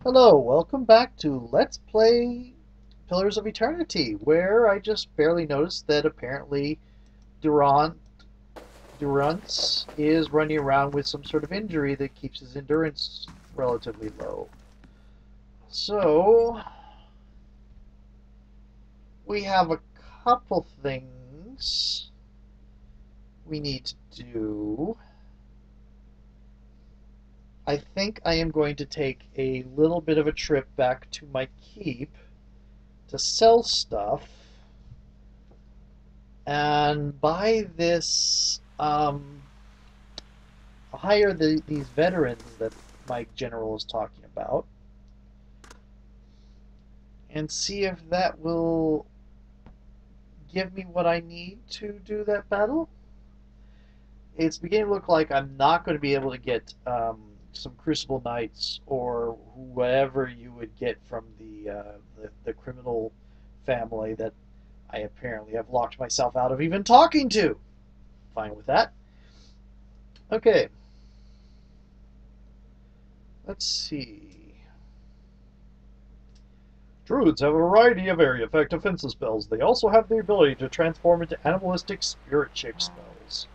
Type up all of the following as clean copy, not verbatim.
Hello, welcome back to Let's Play Pillars of Eternity, where I just barely noticed that apparently Durance is running around with some sort of injury that keeps his endurance relatively low. So, we have a couple things we need to do. I think I am going to take a little bit of a trip back to my keep to sell stuff and buy this hire these veterans that my general is talking about and see if that will give me what I need to do that battle. It's beginning to look like I'm not going to be able to get some Crucible Knights or whatever you would get from the criminal family that I apparently have locked myself out of even talking to. Fine with that. Okay. Let's see. Druids have a variety of area effect defensive spells. They also have the ability to transform into animalistic spirit-shaped spells.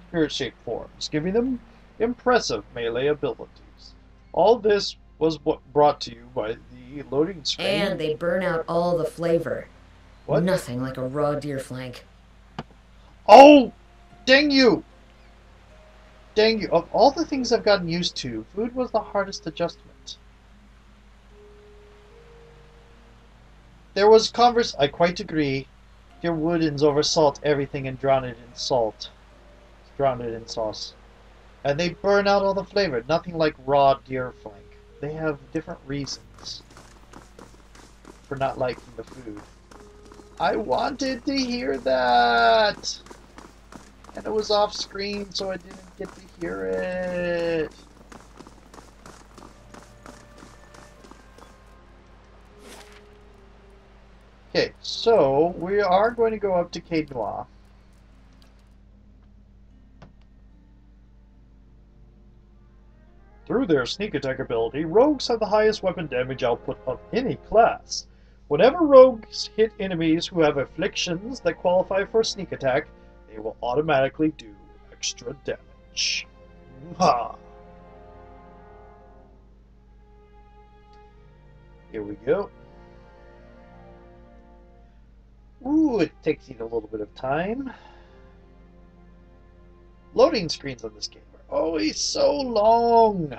Spirit-shaped forms, giving them impressive melee abilities. All this was brought to you by the loading screen. And they burn out all the flavor. What? Nothing like a raw deer flank. Oh! Dang you! Dang you. Of all the things I've gotten used to, food was the hardest adjustment. There was I quite agree. Your woodens oversalt everything and drown it in salt. Drown it in sauce. And they burn out all the flavor. Nothing like raw deer flank. They have different reasons for not liking the food. I wanted to hear that! And it was off screen, so I didn't get to hear it. Okay, so we are going to go up to Caed Noir. Through their sneak attack ability, rogues have the highest weapon damage output of any class. Whenever rogues hit enemies who have afflictions that qualify for sneak attack, they will automatically do extra damage. Ha! Here we go. Ooh, it takes you a little bit of time. Loading screens on this game are always so long.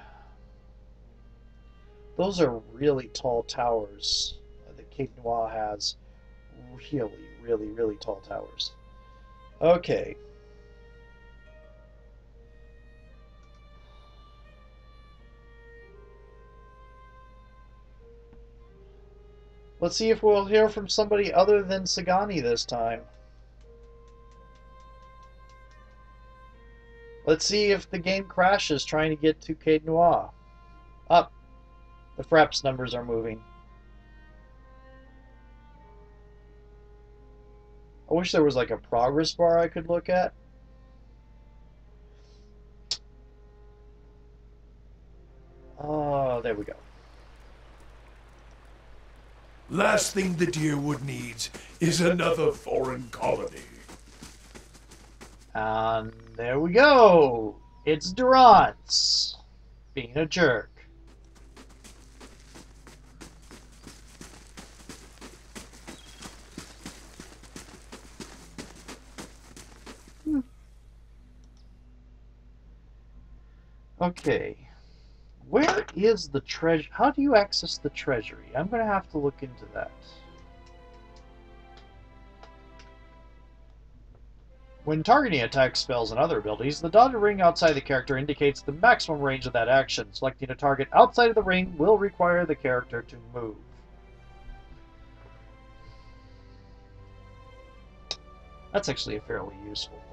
Those are really tall towers that Caed Noir has. Really, really, really tall towers. Okay. Let's see if we'll hear from somebody other than Sagani this time. Let's see if the game crashes trying to get to Caed Noir. Up. The Fraps numbers are moving. I wish there was like a progress bar I could look at. Oh, there we go. Last thing the Deerwood needs is another foreign colony. And there we go. It's Durance being a jerk. Okay. Where is the treasure? How do you access the treasury? I'm going to have to look into that. When targeting attack spells and other abilities, the dotted ring outside the character indicates the maximum range of that action. Selecting a target outside of the ring will require the character to move. That's actually a fairly useful thing.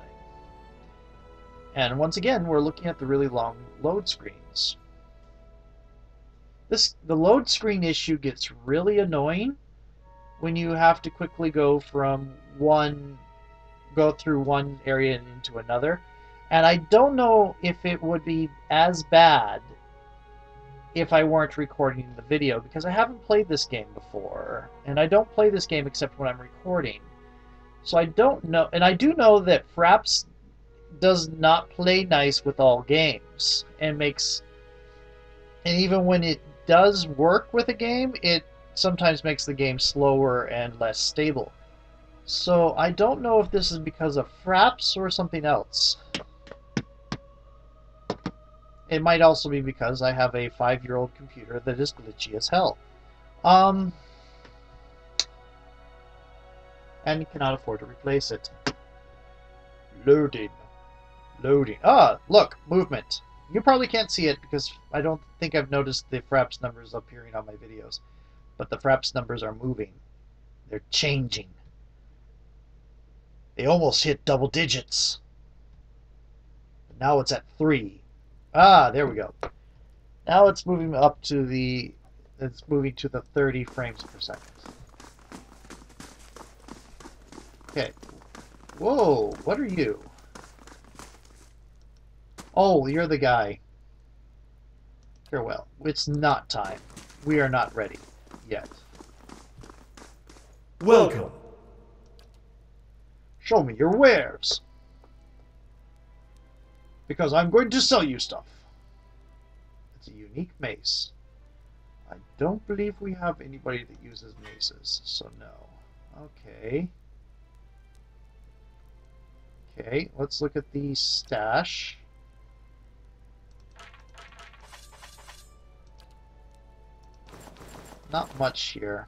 And once again, we're looking at the really long load screens. The load screen issue gets really annoying when you have to quickly go through one area and into another. And I don't know if it would be as bad if I weren't recording the video, because I haven't played this game before, and I don't play this game except when I'm recording. So I don't know, and I do know that Fraps does not play nice with all games, and even when it does work with a game, it sometimes makes the game slower and less stable. So I don't know if this is because of Fraps or something else. It might also be because I have a 5-year-old computer that is glitchy as hell. And cannot afford to replace it. Loading. Loading. Ah, look, movement. You probably can't see it because I don't think I've noticed the Fraps numbers appearing on my videos. But the Fraps numbers are moving. They're changing. They almost hit double digits. But now it's at 3. Ah, there we go. Now it's moving up to the... It's moving to the 30 frames per second. Okay. Whoa, what are you? Oh, you're the guy. Farewell. It's not time. We are not ready yet. Welcome. Show me your wares. Because I'm going to sell you stuff. It's a unique mace. I don't believe we have anybody that uses maces, so no. Okay. Okay, let's look at the stash. Not much here.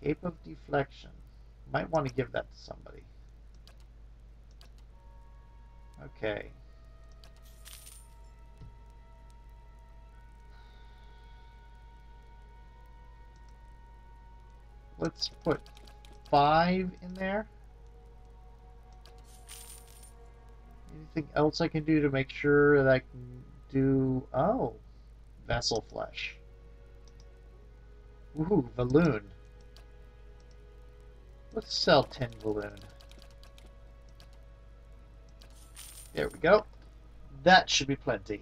Cape of Deflection. Might want to give that to somebody. Okay. Let's put 5 in there. Anything else I can do to make sure that I can do... Oh. Vessel flesh. Ooh, Balloon. Let's sell 10 Balloon. There we go. That should be plenty.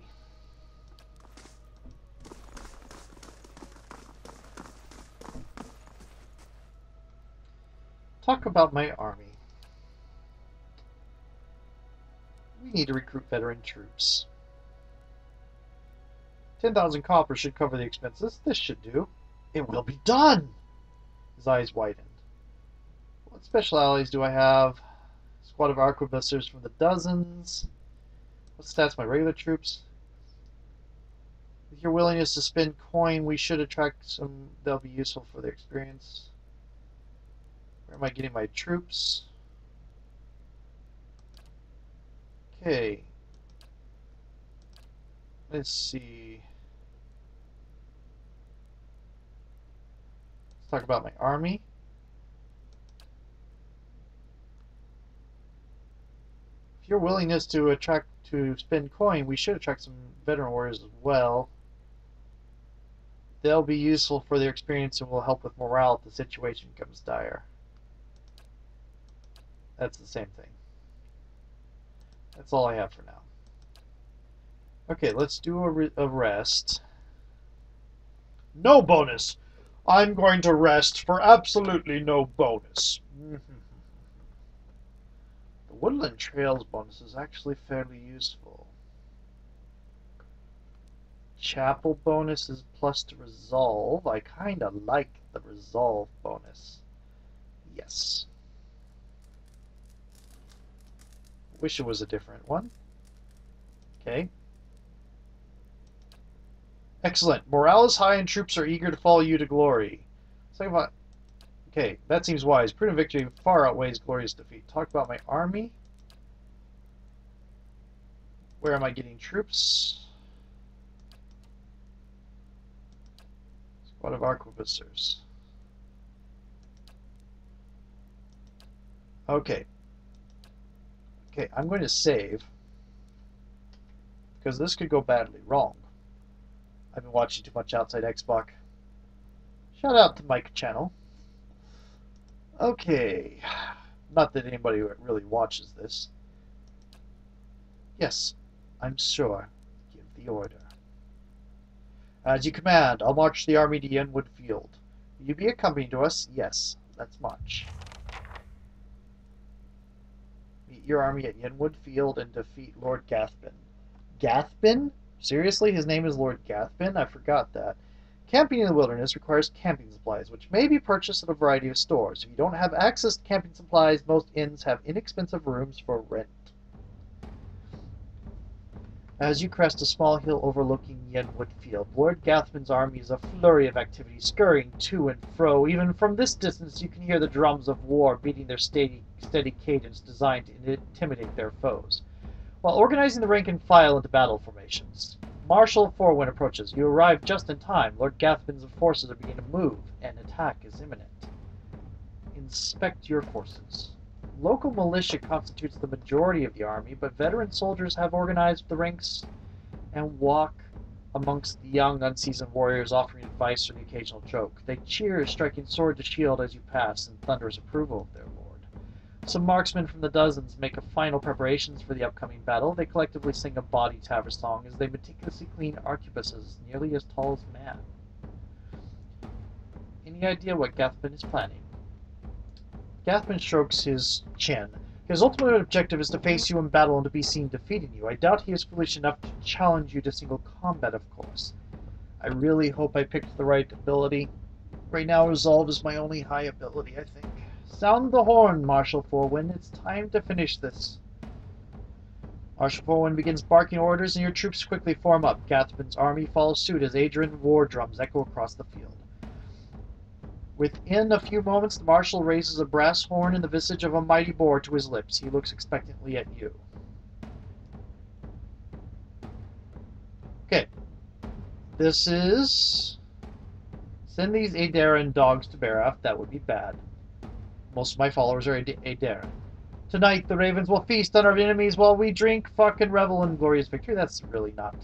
Talk about my army. We need to recruit veteran troops. 10,000 copper should cover the expenses. This should do. It will be done! His eyes widened. What special allies do I have? Squad of arquebusiers from the dozens. What stats my regular troops? With your willingness to spend coin, we should attract some... They'll be useful for their experience. Where am I getting my troops? Okay. Let's see. Let's talk about my army. If your willingness to spend coin, we should attract some veteran warriors as well. They'll be useful for their experience and will help with morale if the situation becomes dire. That's the same thing. That's all I have for now. Okay, let's do a rest. No bonus! I'm going to rest for absolutely no bonus. The Woodland Trails bonus is actually fairly useful. Chapel bonus is plus to resolve. I kind of like the resolve bonus. Yes. Wish it was a different one. Okay. Excellent. Morale is high and troops are eager to follow you to glory. Talk about... Okay, that seems wise. Prudent victory far outweighs glorious defeat. Talk about my army. Where am I getting troops? Squad of arquebusiers. Okay. Okay, I'm going to save. Because this could go badly wrong. I've been watching too much Outside Xbox. Shout out to Mike channel. Okay. Not that anybody really watches this. Yes, I'm sure. Give the order. As you command, I'll march the army to Yenwood Field. Will you be accompanying to us? Yes. Let's march. Meet your army at Yenwood Field and defeat Lord Gathbin. Gathbin? Seriously? His name is Lord Gathbin? I forgot that. Camping in the wilderness requires camping supplies, which may be purchased at a variety of stores. If you don't have access to camping supplies, most inns have inexpensive rooms for rent. As you crest a small hill overlooking Yenwood Field, Lord Gathbin's army is a flurry of activity, scurrying to and fro. Even from this distance, you can hear the drums of war beating their steady cadence designed to intimidate their foes. While organizing the rank and file into battle formations, Marshal Forwin approaches. You arrive just in time. Lord Gathbin's forces are beginning to move, and attack is imminent. Inspect your forces. Local militia constitutes the majority of the army, but veteran soldiers have organized the ranks and walk amongst the young, unseasoned warriors, offering advice or the occasional joke. They cheer, striking sword to shield as you pass, in thunderous approval of their lord. Some marksmen from the dozens make final preparations for the upcoming battle. They collectively sing a bawdy tabor song as they meticulously clean arquebuses nearly as tall as man. Any idea what Gathbin is planning? Gathbin strokes his chin. His ultimate objective is to face you in battle and to be seen defeating you. I doubt he is foolish enough to challenge you to single combat, of course. I really hope I picked the right ability. Right now, Resolve is my only high ability, I think. Sound the horn, Marshal Forwin. It's time to finish this. Marshal Forwin begins barking orders, and your troops quickly form up. Gathbin's army follows suit as Adrian war drums echo across the field. Within a few moments, the Marshal raises a brass horn in the visage of a mighty boar to his lips. He looks expectantly at you. Okay. This is... Send these Aedaran dogs to Barath. That would be bad. Most of my followers are Aedaran. Tonight, the ravens will feast on our enemies while we drink, fuck, and revel in glorious victory. That's really not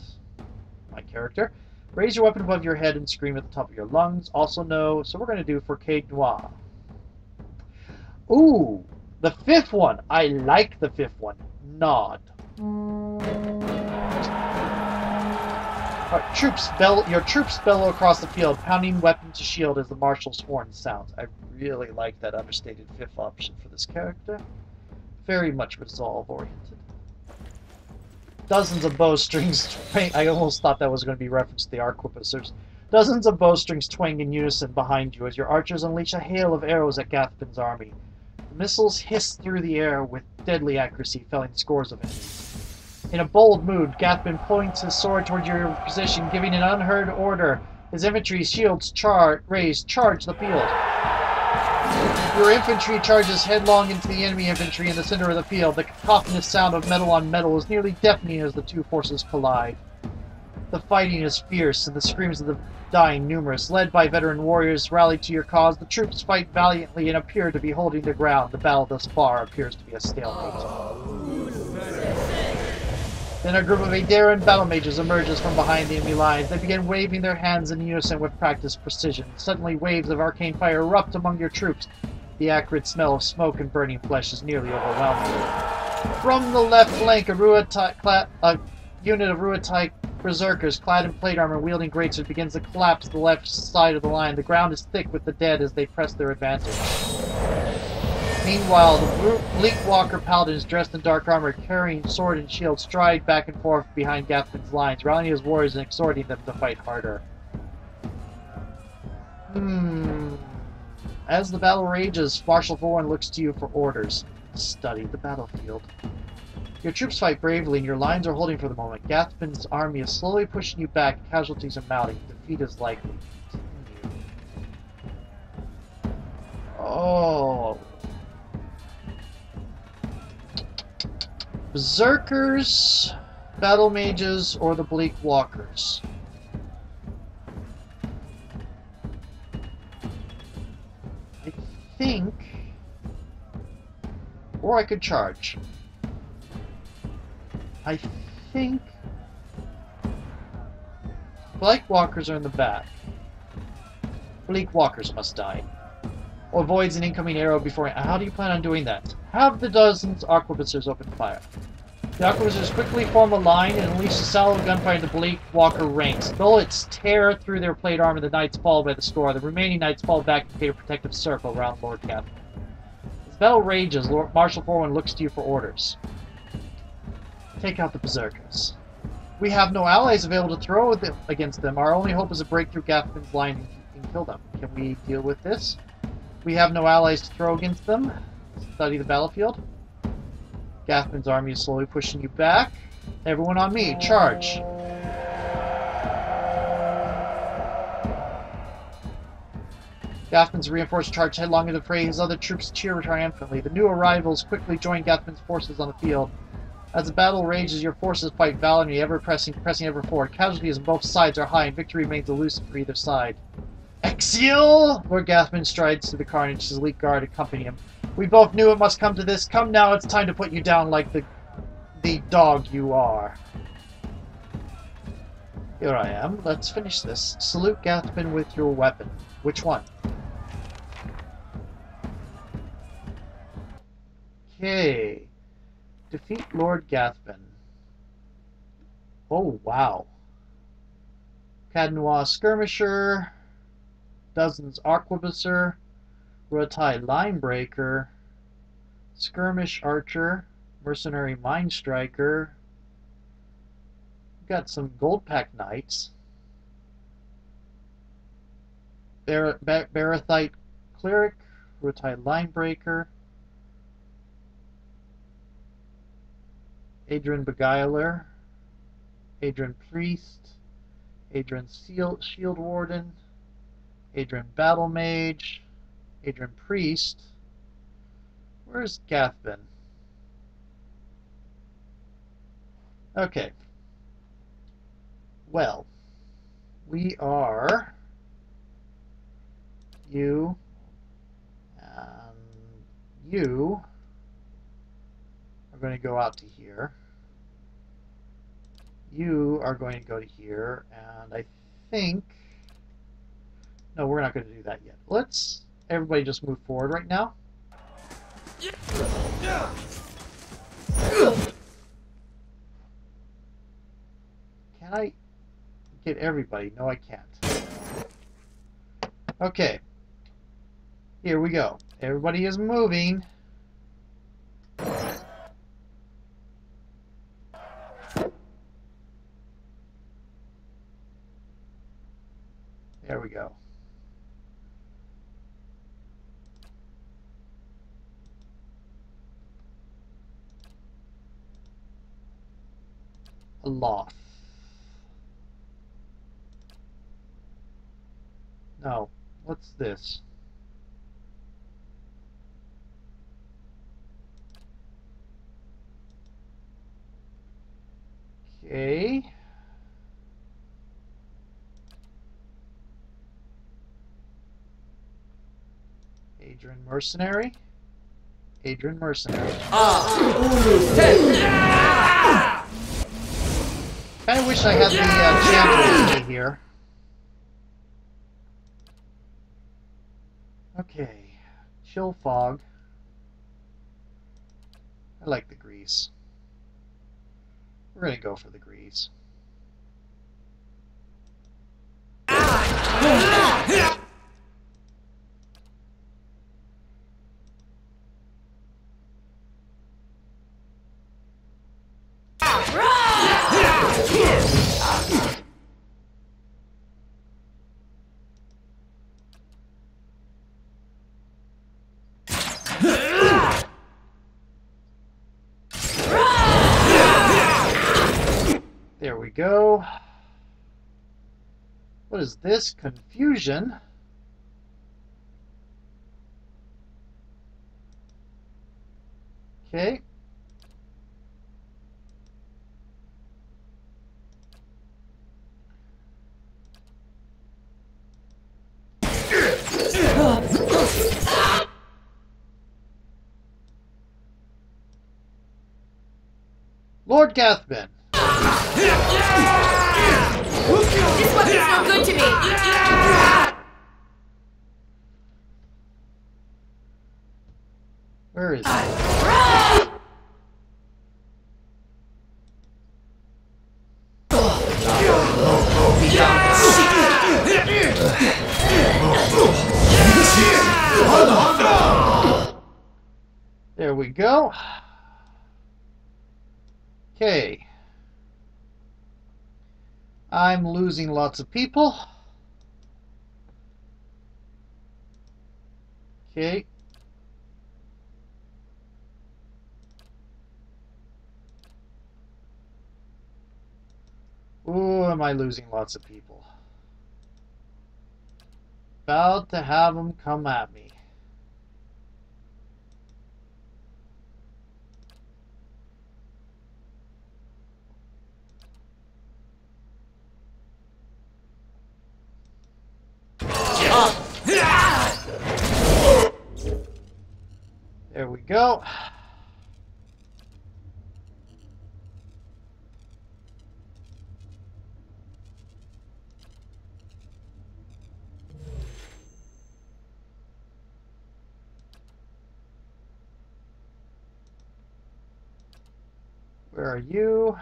my character. Raise your weapon above your head and scream at the top of your lungs. Also no, so we're going to do Forcade Noir. Ooh, the fifth one. I like the fifth one. Nod. Right, your troops bellow across the field, pounding weapon to shield as the marshal's horn sounds. I really like that understated fifth option for this character. Very much resolve-oriented. Dozens of bowstrings twang. I almost thought that was going to be reference to the arquebusiers. Dozens of bowstrings twang in unison behind you as your archers unleash a hail of arrows at Gathbin's army. The missiles hiss through the air with deadly accuracy, felling scores of enemies. In a bold mood, Gathbin points his sword toward your position, giving an unheard order. His infantry shields raised, charge the field. Your infantry charges headlong into the enemy infantry in the center of the field. The cacophonous sound of metal on metal is nearly deafening as the two forces collide. The fighting is fierce, and the screams of the dying numerous. Led by veteran warriors rallied to your cause, the troops fight valiantly and appear to be holding their ground. The battle thus far appears to be a stalemate. Then a group of Aedaran battle mages emerges from behind the enemy lines. They begin waving their hands in unison with practiced precision. Suddenly, waves of arcane fire erupt among your troops. The acrid smell of smoke and burning flesh is nearly overwhelming. From the left flank, a unit of Ruatai berserkers clad in plate armor wielding greatswords begins to collapse to the left side of the line. The ground is thick with the dead as they press their advantage. Meanwhile, the Bleak Walker paladins dressed in dark armor, carrying sword and shield, stride back and forth behind Gathbin's lines, rallying his warriors and exhorting them to fight harder. As the battle rages, Marshal Forwin looks to you for orders. Study the battlefield. Your troops fight bravely and your lines are holding for the moment. Gathbin's army is slowly pushing you back, casualties are mounting. Defeat is likely. Oh... Berserkers, Battle Mages, or the Bleak Walkers? I think... Or I could charge. I think... Bleak Walkers are in the back. Bleak Walkers must die. Or avoids an incoming arrow before... How do you plan on doing that? Have the dozens arquebusiers open fire. The Arquebusers quickly form a line and unleash a salvo of gunfire into Blake Walker ranks. Bullets tear through their plate armor. The knights fall by the score. The remaining knights fall back and create a protective circle around Lord Catherine. As the battle rages, Lord Marshal Forward looks to you for orders. Take out the Berserkers. We have no allies available to throw against them. Our only hope is to break through Gathman's line and kill them. Can we deal with this? We have no allies to throw against them. Study the battlefield. Gathman's army is slowly pushing you back. Everyone on me, charge! Gathman's reinforced charge headlong into the fray. His other troops cheer triumphantly. The new arrivals quickly join Gathman's forces on the field. As the battle rages, your forces fight valiantly, pressing ever forward. Casualties on both sides are high, and victory remains elusive for either side. Exil! Lord Gathman strides through the carnage, his elite guard accompany him. We both knew it must come to this. Come now, it's time to put you down like the dog you are. Here I am. Let's finish this. Salute Gathman with your weapon. Which one? Okay. Defeat Lord Gathman. Oh, wow. Cadnois Skirmisher. Dozens Arquebuser. Rotai Linebreaker. Skirmish Archer. Mercenary Mind Striker. Got some Gold Pack Knights. Barathite Cleric. Rotai Linebreaker. Adrian Beguiler, Adrian Priest, Adrian Shield Warden, Adrian Battle Mage, Adrian Priest. Where's Gathman? Okay. Well, we are you and you are going to go out to here. You are going to go to here, and I think... No, we're not going to do that yet. Let's everybody just move forward right now. Can I get everybody? No, I can't. Okay. Here we go. Everybody is moving. There we go. Aloft. No. What's this? Okay. Adrian Mercenary. Adrian Mercenary. Kind of wish I had the champion with me here. Okay. Chill Fog. I like the grease. We're gonna go for the grease. There we go. What is this? Confusion? Okay. Lord Gathman. This weapon's no good to me! Where is he? be done. There we go. Okay. I'm losing lots of people. Okay. Ooh, am I losing lots of people? About to have them come at me. There we go. Where are you?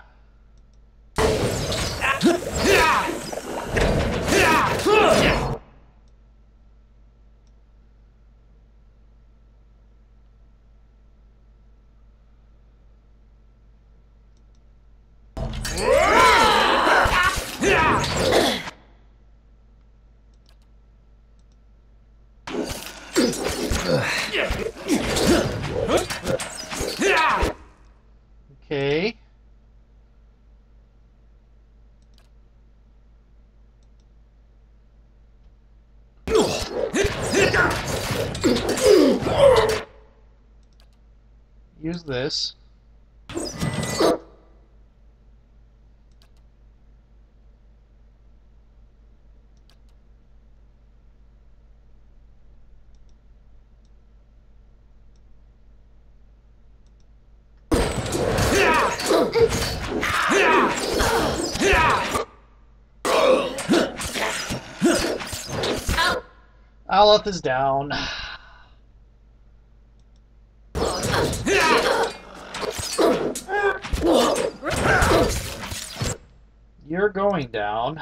Okay. Use this. Aleph is down. You're going down.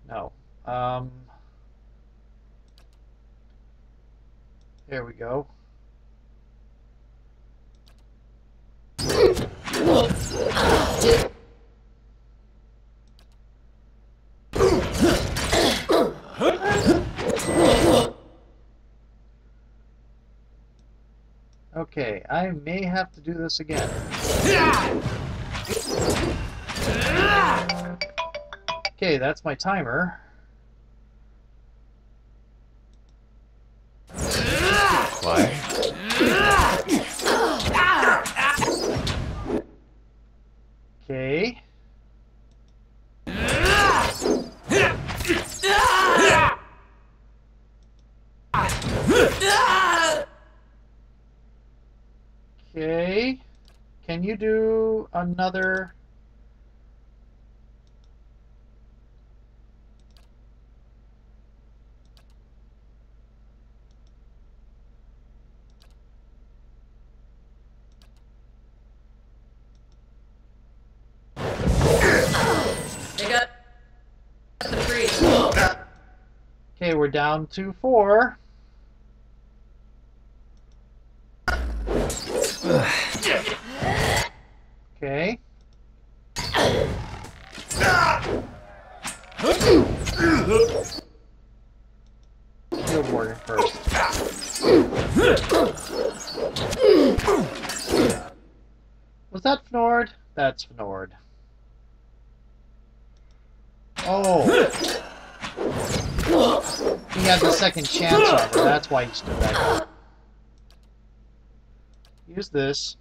No. There we go. Okay, I may have to do this again. Okay, that's my timer. Why? Okay. Okay. Can you do another? They got the tree. Okay, we're down to 4. Okay. Shield Warrior first. Was that Fnord? That's Fnord. Oh. He had the second chance armor, that's why he stood back up. Use this.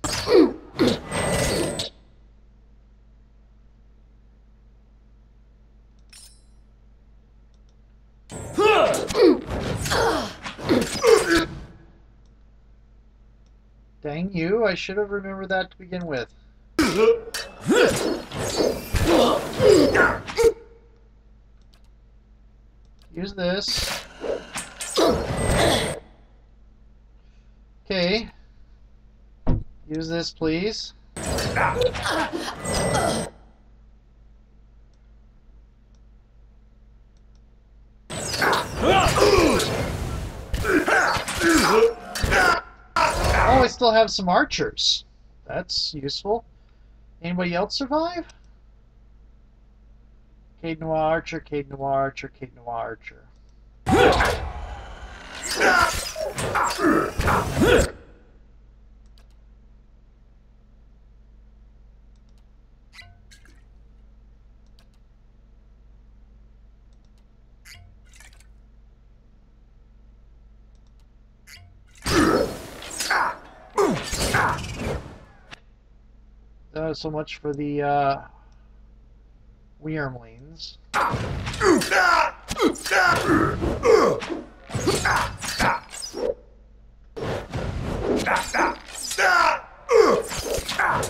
Dang you, I should have remembered that to begin with. Use this. Okay. Use this, please. Oh, I still have some archers. That's useful. Anybody else survive? Cade Noir Archer, Cade Noir Archer, Cade Noir Archer. So much for the Wyrmlings.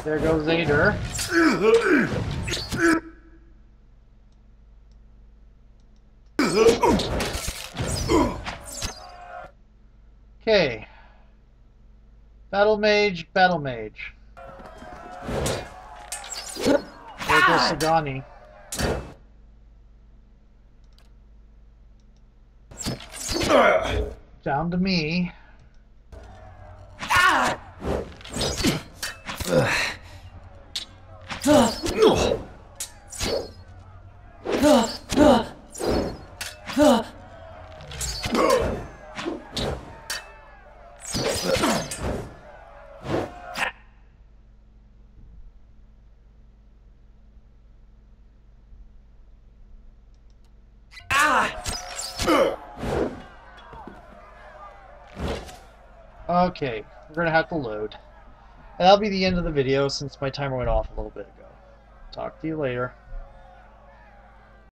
There goes Ader. Okay. Battle Mage, Battle Mage. There goes Sagani. Down to me. Okay, we're gonna have to load. And that'll be the end of the video since my timer went off a little bit ago. Talk to you later.